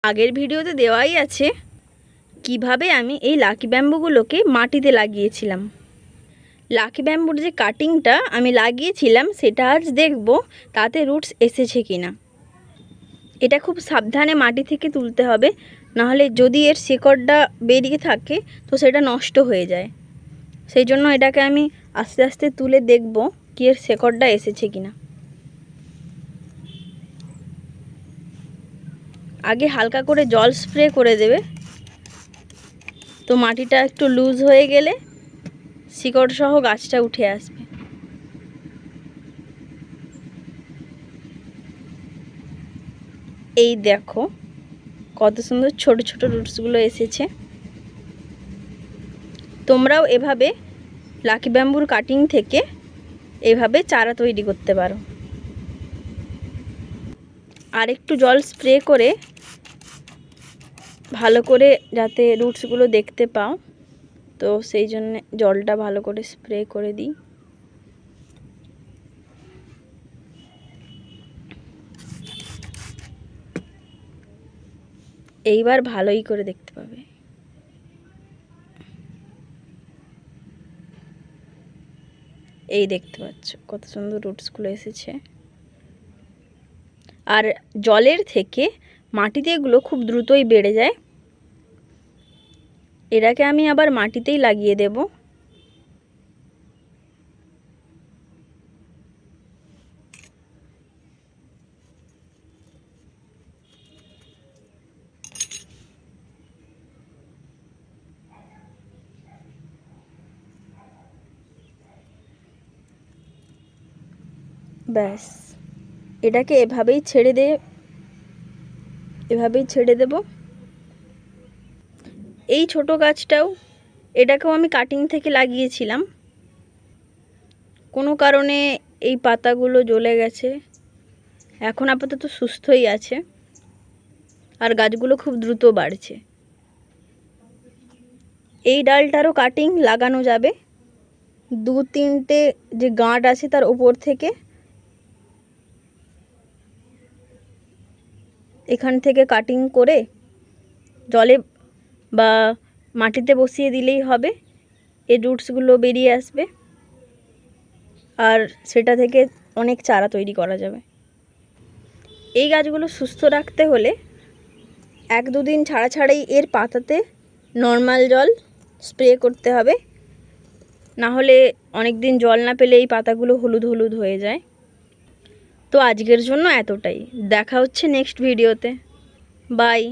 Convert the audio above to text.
আগের ভিডিওতে দেওয়াই আছে কিভাবে আমি এই লাকি ব্যাম্বুগুলোকে মাটিতে লাগিয়েছিলাম। লাকি ব্যাম্বুর যে কাটিংটা আমি লাগিয়েছিলাম সেটা আজ দেখব তাতে রুটস এসেছে কিনা। এটা খুব সাবধানে মাটি থেকে তুলতে হবে, নাহলে যদি এর শিকড়টা বেরিয়ে থাকে তো সেটা নষ্ট হয়ে যায়। সেই জন্য এটাকে আমি আস্তে আস্তে তুলে দেখব কি এর শিকড়টা এসেছে কিনা। আগে হালকা করে জল স্প্রে করে দেবে, তো মাটিটা একটু লুজ হয়ে গেলে শিকড় সহ গাছটা উঠে আসবে। এই দেখো কত সুন্দর ছোট ছোট রুটসগুলো এসেছে। তোমরাও এভাবে লাকি ব্যাম্বুর কাটিং থেকে এভাবে চারা তৈরি করতে পারো। আর একটু জল স্প্রে করে ভালো করে যাতে রুটসগুলো দেখতে পাও, তো সেই জন্য জলটা ভালো করে স্প্রে করে দিই। এইবার ভালোই করে দেখতে পাবে। এই দেখতে পাচ্ছ কত সুন্দর রুটসগুলো এসেছে। আর জলের থেকে মাটিতে এগুলো খুব দ্রুতই বেড়ে যায়। এটাকে আমি আবার মাটিতেই লাগিয়ে দেব। ব্যাস, এটাকে এভাবেই ছেড়ে দেব। এই ছোট গাছটাও, এটাকেও আমি কাটিং থেকে লাগিয়েছিলাম। কোনো কারণে এই পাতাগুলো জ্বলে গেছে, এখন আপাতত সুস্থই আছে আর গাছগুলো খুব দ্রুত বাড়ছে। এই ডালটারও কাটিং লাগানো যাবে। 2-3টে যে গাঁট আছে তার উপর থেকে এখান থেকে কাটিং করে জলে বা মাটিতে বসিয়ে দিলেই হবে, এই রুটসগুলো বেরিয়ে আসবে আর সেটা থেকে অনেক চারা তৈরি করা যাবে। এই গাছগুলো সুস্থ রাখতে হলে 1-2 দিন ছাড়া ছাড়াই এর পাতাতে নর্মাল জল স্প্রে করতে হবে, না হলে অনেক দিন জল না পেলে এই পাতাগুলো হলুদ হলুদ হয়ে যায়। তো আজকের জন্য এতটাই, দেখা হচ্ছে নেক্সট ভিডিওতে। বাই।